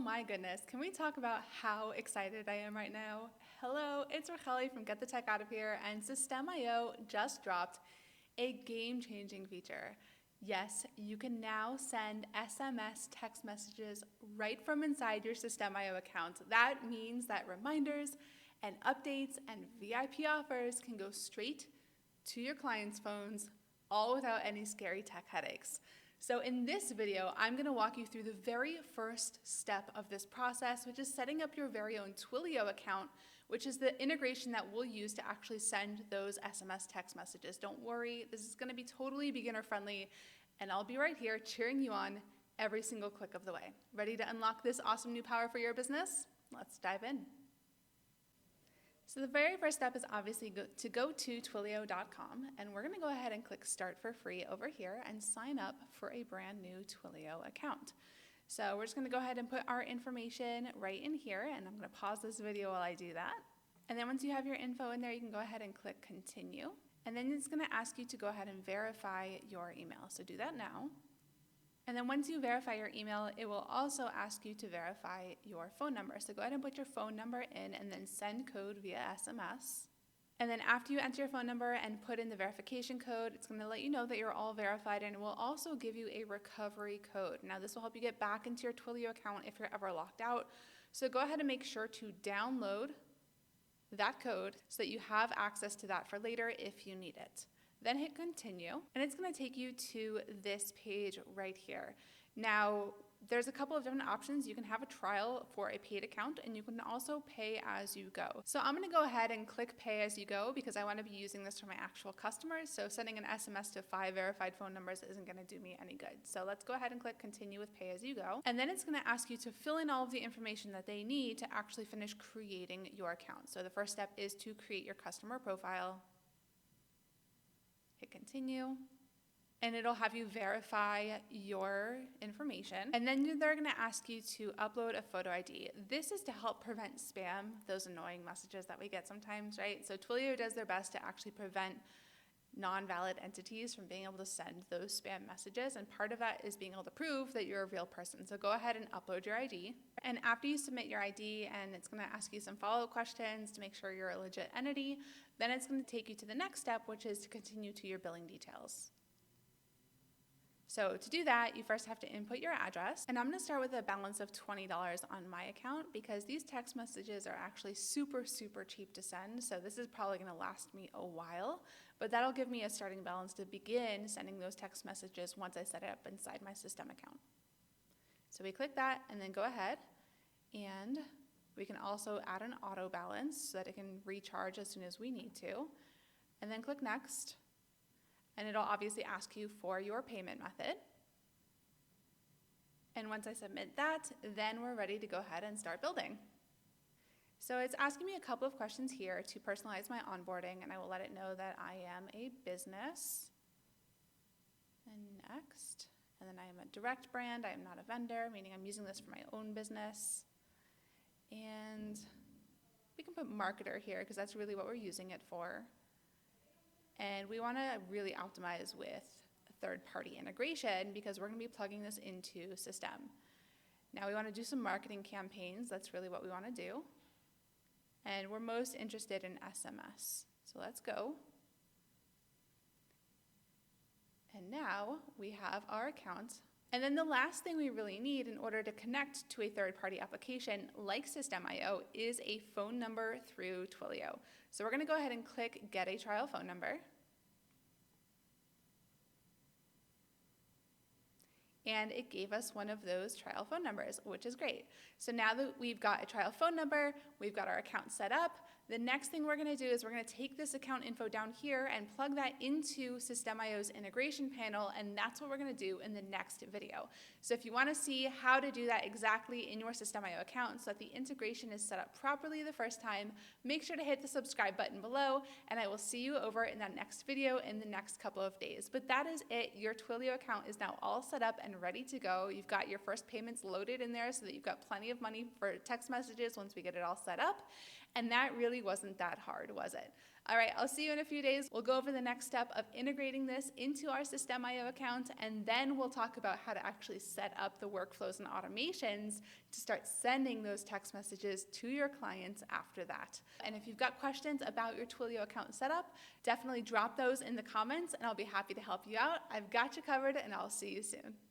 my goodness, can we talk about how excited I am right now? Hello, it's Rucheli from Get the Tech Out of Here, and System.io just dropped a game-changing feature. Yes, you can now send SMS text messages right from inside your System.io account. That means that reminders and updates and VIP offers can go straight to your clients' phones, all without any scary tech headaches. So in this video, I'm going to walk you through the very first step of this process, which is setting up your very own Twilio account, which is the integration that we'll use to actually send those SMS text messages. Don't worry, this is going to be totally beginner friendly, and I'll be right here cheering you on every single click of the way. Ready to unlock this awesome new power for your business? Let's dive in. So the very first step is obviously to go to Twilio.com, and we're going to go ahead and click Start for Free over here and sign up for a brand new Twilio account. So we're just going to go ahead and put our information right in here, and I'm going to pause this video while I do that. And then once you have your info in there, you can go ahead and click Continue. And then it's going to ask you to go ahead and verify your email. So do that now. And then once you verify your email, it will also ask you to verify your phone number. So go ahead and put your phone number in and then send code via SMS. And then after you enter your phone number and put in the verification code, it's going to let you know that you're all verified, and it will also give you a recovery code. Now this will help you get back into your Twilio account if you're ever locked out. So go ahead and make sure to download that code so that you have access to that for later if you need it. Then hit Continue, and it's going to take you to this page right here. Now, there's a couple of different options. You can have a trial for a paid account, and you can also pay as you go. So I'm going to go ahead and click Pay as you go because I want to be using this for my actual customers. So sending an SMS to 5 verified phone numbers isn't going to do me any good. So let's go ahead and click Continue with Pay as you go. And then it's going to ask you to fill in all of the information that they need to actually finish creating your account. So the first step is to create your customer profile. Hit Continue, and it'll have you verify your information. And then they're going to ask you to upload a photo ID. This is to help prevent spam, those annoying messages that we get sometimes, right? So Twilio does their best to actually prevent non-valid entities from being able to send those spam messages, and part of that is being able to prove that you're a real person. So go ahead and upload your ID, and after you submit your ID, and it's going to ask you some follow-up questions to make sure you're a legit entity, then it's going to take you to the next step, which is to continue to your billing details. So to do that, you first have to input your address, and I'm going to start with a balance of $20 on my account because these text messages are actually super cheap to send, so this is probably going to last me a while, but that'll give me a starting balance to begin sending those text messages once I set it up inside my system account. So we click that and then go ahead, and we can also add an auto balance so that it can recharge as soon as we need to, and then click Next. And it'll obviously ask you for your payment method. And once I submit that, then we're ready to go ahead and start building. So it's asking me a couple of questions here to personalize my onboarding, and I will let it know that I am a business. And next. And then I am a direct brand. I am not a vendor, meaning I'm using this for my own business. And we can put marketer here because that's really what we're using it for. And we want to really optimize with third-party integration because we're going to be plugging this into System. Now we want to do some marketing campaigns. That's really what we want to do. And we're most interested in SMS. So let's go. And now we have our account. And then the last thing we really need in order to connect to a third-party application like System.io is a phone number through Twilio. So we're going to go ahead and click Get a Trial Phone Number. And it gave us one of those trial phone numbers, which is great. So now that we've got a trial phone number, we've got our account set up, the next thing we're going to do is we're going to take this account info down here and plug that into System.io's integration panel, and that's what we're going to do in the next video. So if you want to see how to do that exactly in your System.io account so that the integration is set up properly the first time, make sure to hit the subscribe button below, and I will see you over in that next video in the next couple of days. But that is it. Your Twilio account is now all set up and ready to go. You've got your first payments loaded in there so that you've got plenty of money for text messages once we get it all set up. And that really wasn't that hard, was it? All right, I'll see you in a few days. We'll go over the next step of integrating this into our System.io account, and then we'll talk about how to actually set up the workflows and automations to start sending those text messages to your clients after that. And if you've got questions about your Twilio account setup, definitely drop those in the comments, and I'll be happy to help you out. I've got you covered, and I'll see you soon.